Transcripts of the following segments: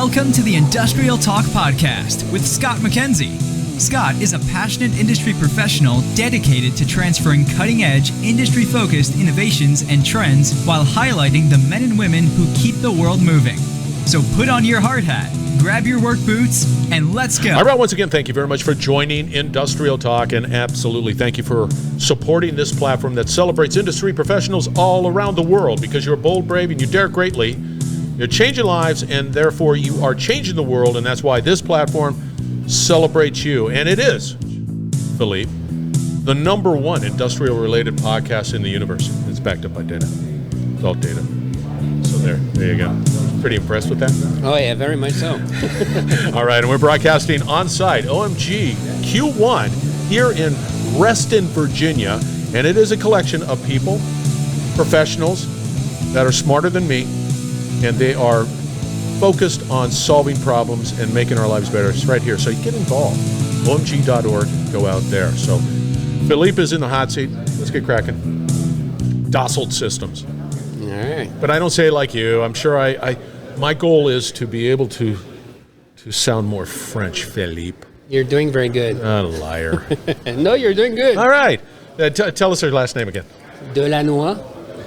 Welcome to the Industrial Talk Podcast with Scott McKenzie. Scott is a passionate industry professional dedicated to transferring cutting-edge, industry-focused innovations and trends while highlighting the men and women who keep the world moving. So put on your hard hat, grab your work boots, and let's go. All right, once again, thank you very much for joining Industrial Talk, and absolutely thank you for supporting this platform that celebrates industry professionals all around the world, because you're bold, brave, and you dare greatly. You're changing lives, and therefore you are changing the world, and that's why this platform celebrates you. And it is, Philippe, the number one industrial-related podcast in the universe. It's backed up by data. It's all data. So there you go. Pretty impressed with that? Oh, yeah, very much so. All right, and we're broadcasting on-site, OMG Q1, here in Reston, Virginia, and it is a collection of people, professionals that are smarter than me, and they are focused on solving problems and making our lives better. It's right here, so you get involved. OMG.org, go out there. So Philippe is in the hot seat. Let's get cracking. Dassault Systems. All right. But I don't say it like you. I'm sure my goal is to be able to sound more French, Philippe. You're doing very good. A liar. No, you're doing good. All right. Tell us her last name again. Delannoy.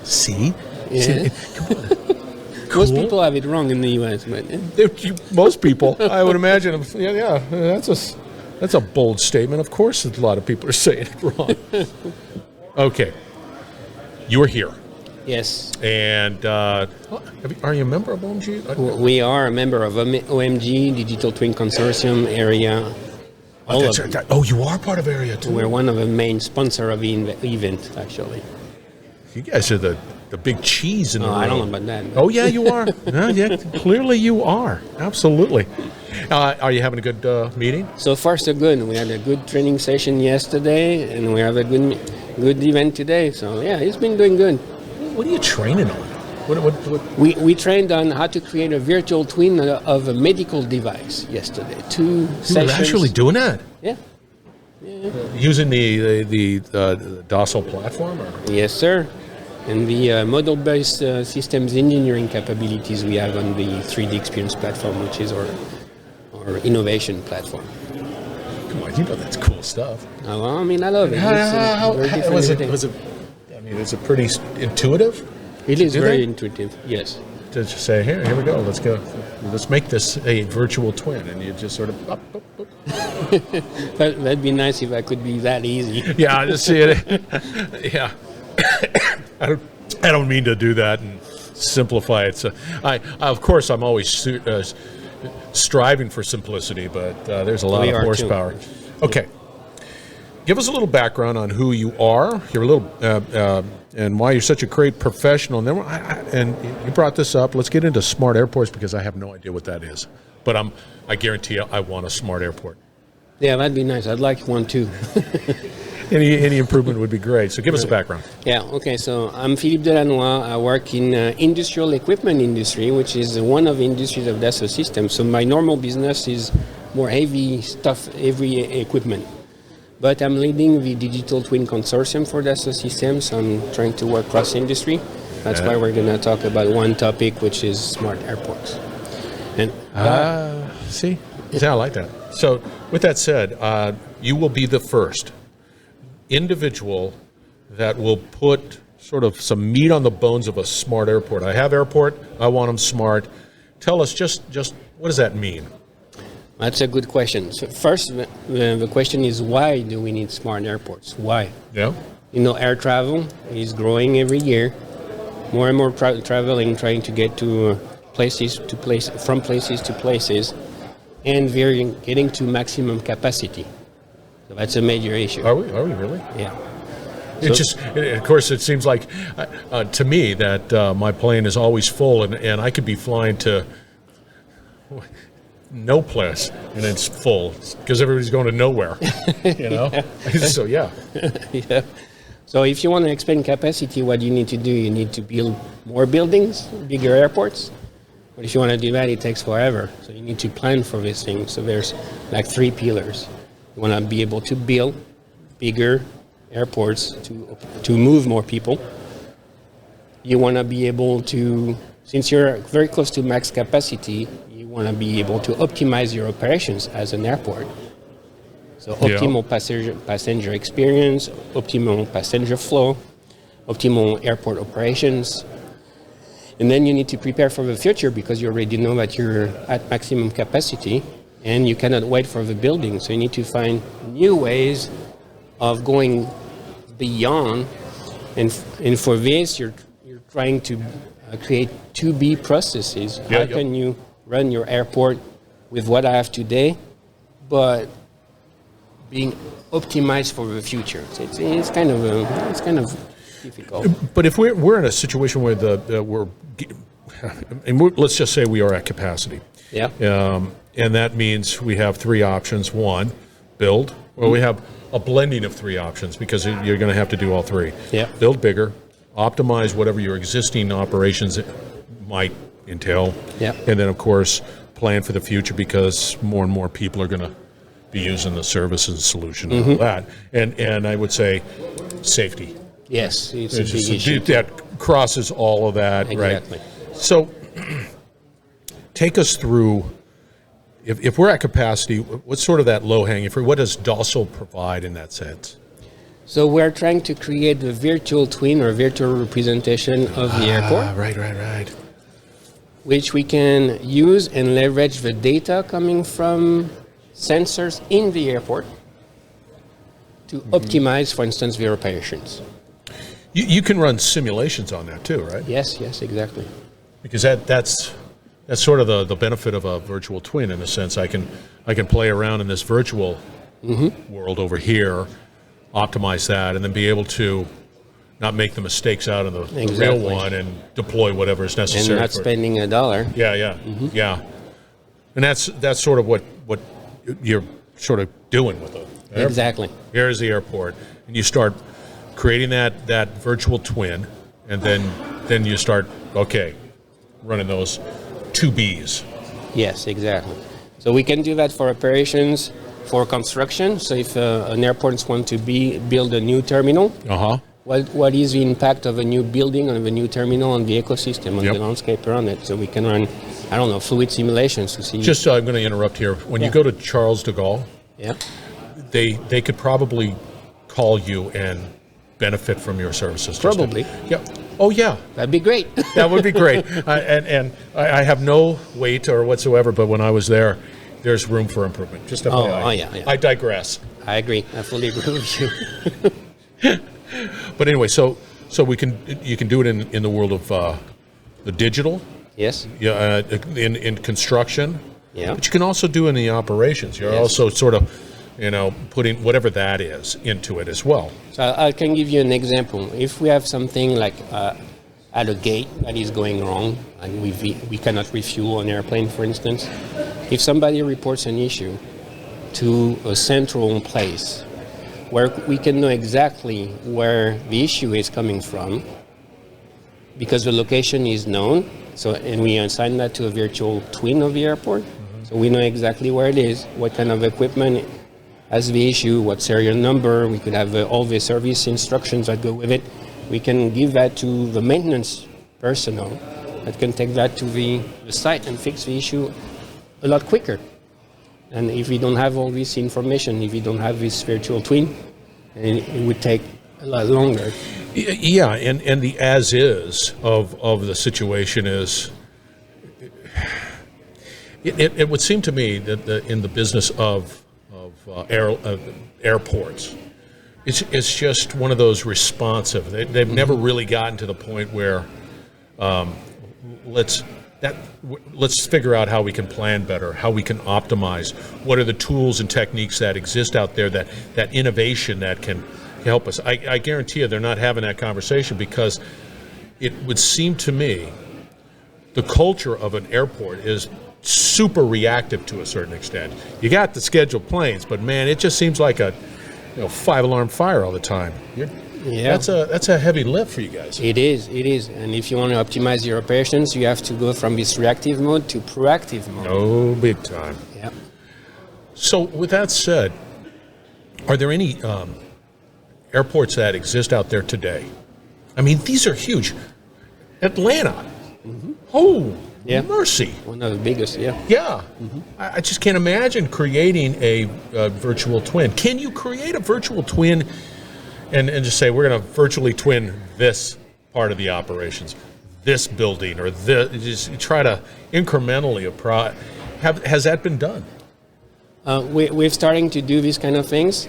See? Yeah. Come on. Cool. Most people have it wrong in the U.S., but Most people, I would imagine. Yeah, that's a bold statement. Of course, a lot of people are saying it wrong. Okay, you are here. yes, And are you a member of OMG? we are a member of OMG Digital Twin Consortium area. Oh, you are part of Area too. We're one of the main sponsor of the event, actually. You guys are the big cheese in the room. I don't know about that. Oh, yeah, you are. Yeah, clearly you are. Absolutely. Are you having a good meeting? So far, so good. We had a good training session yesterday, and we have a good event today. So, yeah, it's been doing good. What are you training on? What? We trained on how to create a virtual twin of a medical device yesterday. Two sessions. You're actually doing that? Yeah. Using the Dassault platform? Or? Yes, sir. And the model-based systems engineering capabilities we have on the 3D Experience platform, which is our innovation platform. Come on, you know that's cool stuff. Well, I mean, I love it. Is it pretty intuitive? It is very intuitive, yes. To just say, here we go, let's go. Let's make this a virtual twin, and you just sort of... Up. That'd be nice if I could be that easy. Yeah, I just see it. Yeah. I don't mean to do that and simplify it. So of course, I'm always striving for simplicity, but there's a lot of horsepower. Too. Okay. Give us a little background on who you are, and why you're such a great professional. And you brought this up. Let's get into Smart Airports, because I have no idea what that is. But I guarantee you, I want a smart airport. Yeah, that'd be nice. I'd like one too. Any improvement would be great. So give us a background. Yeah, okay. So I'm Philippe Delannoy. I work in industrial equipment industry, which is one of the industries of Dassault Systemes. So my normal business is more heavy stuff, heavy equipment. But I'm leading the Digital Twin Consortium for Dassault Systems. I'm trying to work cross-industry. That's why we're going to talk about one topic, which is smart airports. And see, I like that. So with that said, you will be the first individual that will put sort of some meat on the bones of a smart airport. I have airport, I want them smart. Tell us just what does that mean? That's a good question. So first, the question is, why do we need smart airports? Why? Yeah. Air travel is growing every year. More and more traveling, trying to get to from places to places, and we're getting to maximum capacity. So that's a major issue. Are we really? Yeah. Of course, it seems like to me that my plane is always full, and I could be flying to no place, and it's full because everybody's going to nowhere. Yeah. So yeah. Yeah. So if you want to expand capacity, what you need to do, you need to build more buildings, bigger airports. But if you want to do that, it takes forever. So you need to plan for this thing. So there's like 3 pillars. You want to be able to build bigger airports to move more people. You want to be able to since you're very close to max capacity, you want to be able to optimize your operations as an airport. So optimal passenger experience, optimal passenger flow, optimal airport operations. And then you need to prepare for the future because you already know that you're at maximum capacity and you cannot wait for the building. So you need to find new ways of going beyond. And for this, you're trying to create 2B processes. How can you run your airport with what I have today, but being optimized for the future? So it's kind of difficult. But if we're in a situation where let's just say we are at capacity. Yeah. And that means we have three options. One, build. Well, we have a blending of three options because you're going to have to do all three. Yeah. Build bigger, optimize whatever your existing operations might entail. Yeah. And then, of course, plan for the future because more and more people are going to be using the service and solution and all that. And I would say safety. Yes, it's a big issue. That crosses all of that, Exactly. right? So take us through, if we're at capacity, what's sort of that low-hanging fruit? What does Dassault provide in that sense? So we're trying to create a virtual twin or virtual representation of the airport. Right. Which we can use and leverage the data coming from sensors in the airport to optimize, for instance, the operations. You can run simulations on that too, right? Yes, exactly. Because that's sort of the benefit of a virtual twin in a sense. I can play around in this virtual world over here, optimize that, and then be able to not make the mistakes out of the real one and deploy whatever is necessary. And not spending a dollar. Yeah. And that's sort of what you're sort of doing with it. Exactly. Here's the airport, and you start creating that virtual twin, and then you start running those 2Bs. Yes, exactly. So we can do that for operations, for construction. So if an airport wants to build a new terminal, what is the impact of a new building, of a new terminal on the ecosystem, on the landscape around it? So we can run, fluid simulations to see. Just, I'm going to interrupt here. When you go to Charles de Gaulle, they could probably call you and benefit from your services. Probably. Yeah. Oh, yeah. That'd be great. That would be great. And I have no weight or whatsoever, but when I was there, there's room for improvement. Just FYI. I digress. I agree. I fully agree with you. But anyway, so you can do it in the world of the digital. Yes. Yeah. In construction. Yeah. But you can also do it in the operations. You're also sort of, putting whatever that is into it as well. So I can give you an example. If we have something like at a gate that is going wrong, and we cannot refuel an airplane, for instance, if somebody reports an issue to a central place where we can know exactly where the issue is coming from, because the location is known, and we assign that to a virtual twin of the airport, so we know exactly where it is, what kind of equipment has the issue, what serial number. We could have all the service instructions that go with it. We can give that to the maintenance personnel that can take that to the site and fix the issue a lot quicker. And if we don't have all this information, if we don't have this virtual twin, it would take a lot longer. Yeah, and the as is of the situation is, it would seem to me that in the business of airports, it's just one of those responsive. They've never really gotten to the point where let's figure out how we can plan better, how we can optimize. What are the tools and techniques that exist out there, that innovation that can help us? I guarantee you they're not having that conversation because it would seem to me the culture of an airport is super reactive to a certain extent. You got the scheduled planes, but man, it just seems like a 5-alarm fire all the time. Yeah, that's a heavy lift for you guys. It is. And if you want to optimize your operations, you have to go from this reactive mode to proactive mode. Oh, big time. Yeah. So with that said, are there any airports that exist out there today? I mean, these are huge. Atlanta, Oh, Yeah. mercy. One of the biggest, yeah. Yeah. I just can't imagine creating a virtual twin. Can you create a virtual twin and just say, we're going to virtually twin this part of the operations, this building, or this? Just try to incrementally has that been done? We're starting to do these kind of things.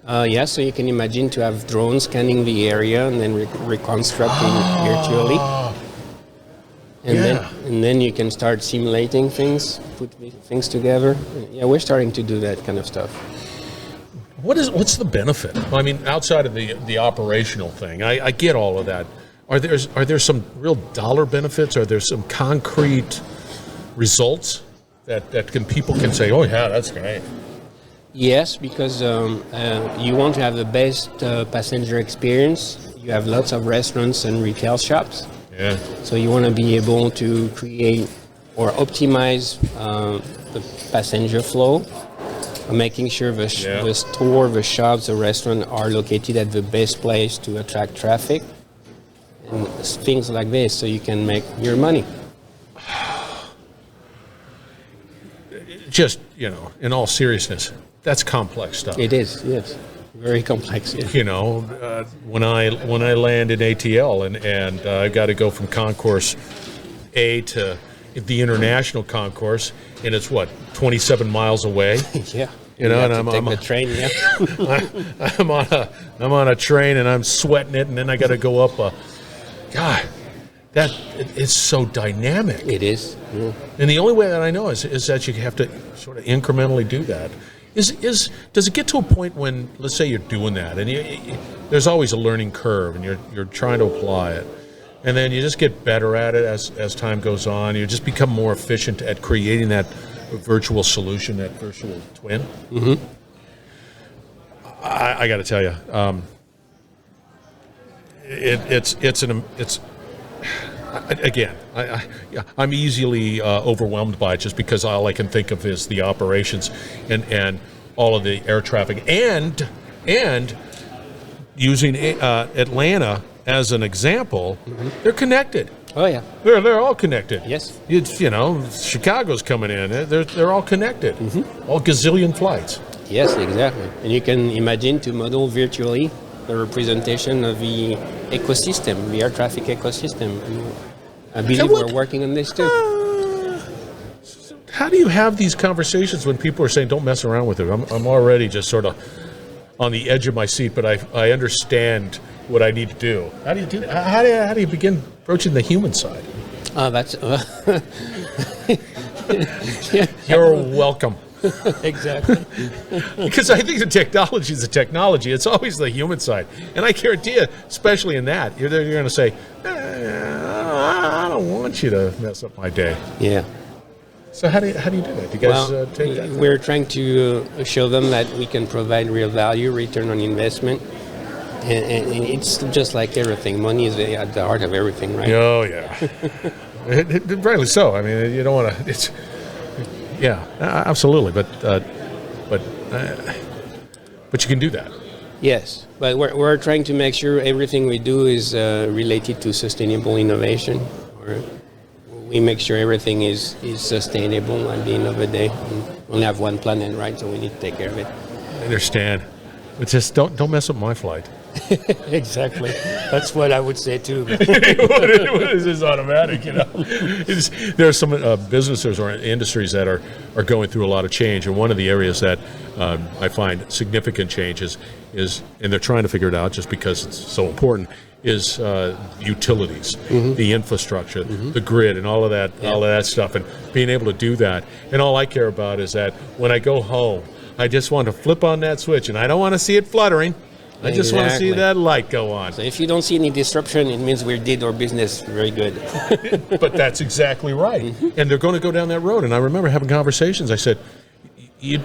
Yeah, so you can imagine to have drones scanning the area and then reconstructing virtually. And then you can start simulating things, put things together. Yeah, we're starting to do that kind of stuff. What's the benefit? I mean, outside of the operational thing, I get all of that. Are there some real dollar benefits? Are there some concrete results that people can say, oh yeah, that's great? Yes, because you want to have the best passenger experience. You have lots of restaurants and retail shops. Yeah. So you want to be able to create or optimize the passenger flow, making sure the store, the shops, the restaurant are located at the best place to attract traffic and things like this, so you can make your money. Just, in all seriousness, that's complex stuff. It is, yes. Very complex. Yeah. When I land in ATL and I've got to go from concourse A to the international concourse, and it's 27 miles away. Yeah. And I'm take the train. Yeah. I'm on a train and I'm sweating it, and then I got to go up God, it's so dynamic. It is. Yeah. And the only way that I know is that you have to sort of incrementally do that. Does it get to a point when, let's say you're doing that, and there's always a learning curve, and you're trying to apply it, and then you just get better at it as time goes on. You just become more efficient at creating that virtual solution, that virtual twin. Mm-hmm. I got to tell you, I'm easily overwhelmed by it, just because all I can think of is the operations and all of the air traffic, and using Atlanta as an example. Mm-hmm. They're connected. Oh yeah, they're all connected. Yes, Chicago's coming in. They're all connected. Mm-hmm. All gazillion flights. Yes, exactly. And you can imagine to model virtually the representation of the ecosystem, the air traffic ecosystem. I believe we're working on this too. How do you have these conversations when people are saying, don't mess around with it? I'm already just sort of on the edge of my seat, but I understand what I need to do. How do you do that? How do you begin approaching the human side? That's... You're welcome. Exactly. Because I think the technology is the technology. It's always the human side. And I guarantee you, especially in that, you're going to say, I don't want you to mess up my day. Yeah. So how do you do that? Do you guys take that? We're trying to show them that we can provide real value, return on investment. And it's just like everything. Money is at the heart of everything, right? Oh, yeah. Rightly so. I mean, you don't want to... Yeah, absolutely. But you can do that. Yes, but we're trying to make sure everything we do is related to sustainable innovation. We make sure everything is sustainable at the end of the day. We only have one planet, right? So we need to take care of it. I understand. But just don't mess up my flight. Exactly. That's what I would say too. It is automatic, There are some businesses or industries that are going through a lot of change, and one of the areas that I find significant changes is, and they're trying to figure it out just because it's so important, is utilities, the infrastructure, the grid, and all of that stuff, and being able to do that. And all I care about is that when I go home, I just want to flip on that switch, and I don't want to see it fluttering. I just want to see that light go on. So if you don't see any disruption, it means we did our business very good. But that's exactly right. And they're going to go down that road. And I remember having conversations. I said, you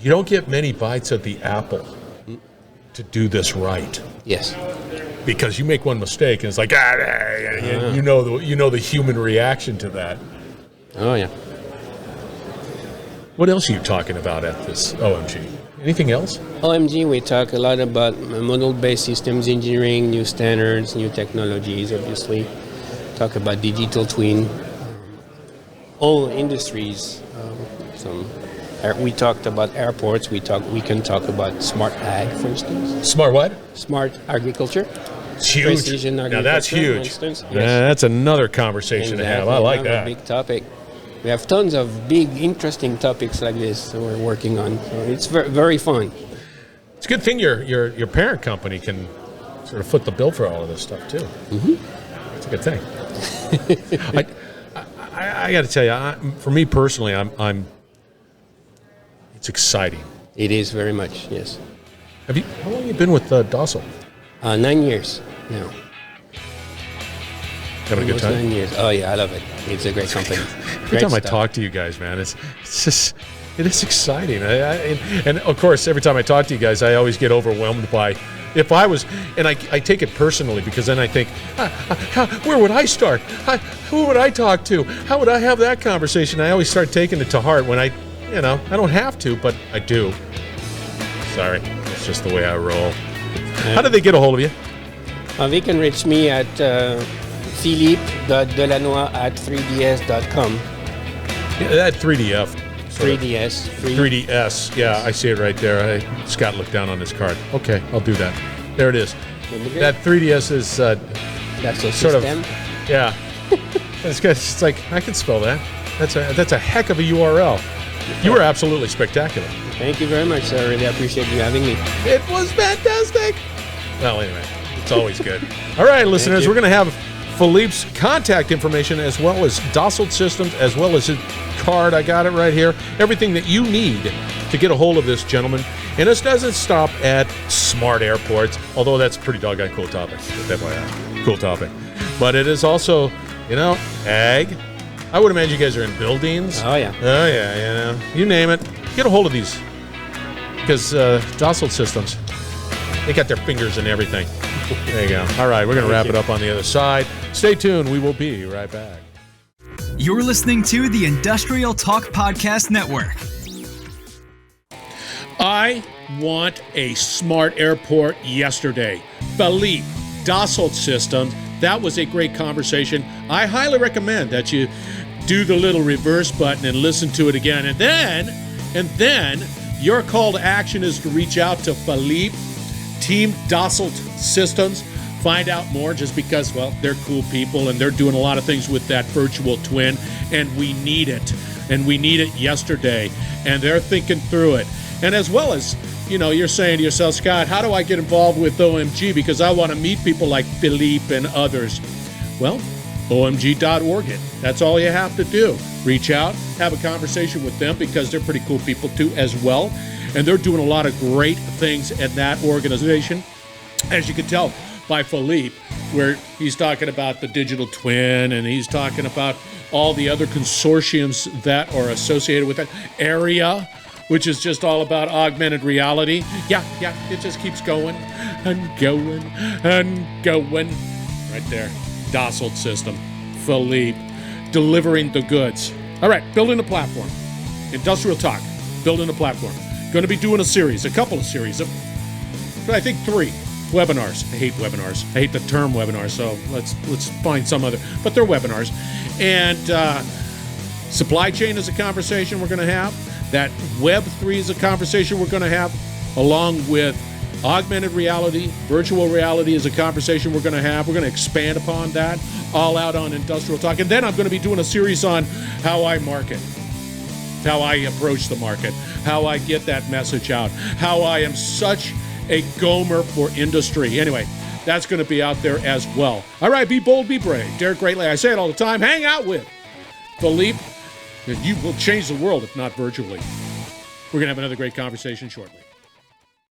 don't get many bites at the apple to do this right. Yes. Because you make one mistake, and it's like, you know the human reaction to that. Oh, yeah. What else are you talking about at this OMG? Anything else? OMG, we talk a lot about model-based systems engineering, new standards, new technologies, obviously, talk about digital twin, all industries. We talked about airports. We can talk about smart ag, for instance. Smart what? Smart agriculture. It's huge. Precision Now agriculture, that's huge. for instance. Yeah, that's another conversation to have. I like that. A big topic. We have tons of big, interesting topics like this that we're working on. So it's very, very fun. It's a good thing your parent company can sort of foot the bill for all of this stuff too. Mm-hmm. It's a good thing. I got to tell you, for me personally, I'm. It's exciting. It is very much, yes. How long have you been with Dassault? 9 years now. Having a good time? 9 years. Oh yeah, I love it. It's a great company. Every time I talk to you guys, man, it is exciting. And of course, every time I talk to you guys, I always get overwhelmed by. If I was, and I take it personally because then I think, where would I start? Who would I talk to? How would I have that conversation? I always start taking it to heart when I don't have to, but I do. Sorry, it's just the way I roll. How did they get a hold of you? They can reach me at philippe.delannoy@3ds.com. Yeah, that 3DF. 3DS. 3DS. Yeah, I see it right there. Scott looked down on his card. Okay, I'll do that. There it is. That 3DS is That's a sort system. of. Yeah. It's like, I can spell that. That's a heck of a URL. You were absolutely spectacular. Thank you very much, sir. I really appreciate you having me. It was fantastic. Well, anyway, it's always good. All right, listeners, we're going to have Philippe's contact information as well as Dassault Systems, as well as his card. I got it right here. Everything that you need to get a hold of this gentleman. And this doesn't stop at Smart Airports, although that's a pretty doggone cool topic. Cool topic. But it is also, ag. I would imagine you guys are in buildings. Oh, yeah. Oh, yeah, you name it. Get a hold of these. Because Dassault Systems, they got their fingers in everything. There you go. All right, we're going to wrap it up on the other side. Stay tuned. We will be right back. You're listening to the Industrial Talk Podcast Network. I want a smart airport yesterday. Philippe, Dassault Systems. That was a great conversation. I highly recommend that you do the little reverse button and listen to it again. And then your call to action is to reach out to Philippe, Team Dassault Systems. Find out more just because, well, they're cool people and they're doing a lot of things with that virtual twin, and we need it. And we need it yesterday. And they're thinking through it. And as well as, you're saying to yourself, Scott, how do I get involved with OMG? Because I want to meet people like Philippe and others. Well, OMG.org it. That's all you have to do. Reach out, have a conversation with them because they're pretty cool people too as well. And they're doing a lot of great things at that organization. As you can tell by Philippe, where he's talking about the digital twin and he's talking about all the other consortiums that are associated with that area, which is just all about augmented reality. Yeah, it just keeps going and going and going. Right there, Dassault System, Philippe, delivering the goods. All right, building a platform. Industrial Talk, building a platform. Going to be doing a couple of series of, I think 3 webinars. I hate webinars. I hate the term webinar, so let's find some other, but they're webinars. And supply chain is a conversation we're going to have. That Web3 is a conversation we're going to have, along with augmented reality, virtual reality is a conversation we're going to have. We're going to expand upon that, all out on Industrial Talk. And then I'm going to be doing a series on how I market, how I approach the market, how I get that message out, how I am such a gomer for industry. Anyway, that's going to be out there as well. All right, be bold, be brave. Derek Greatly, I say it all the time, hang out with Philippe. You will change the world if not virtually. We're going to have another great conversation shortly.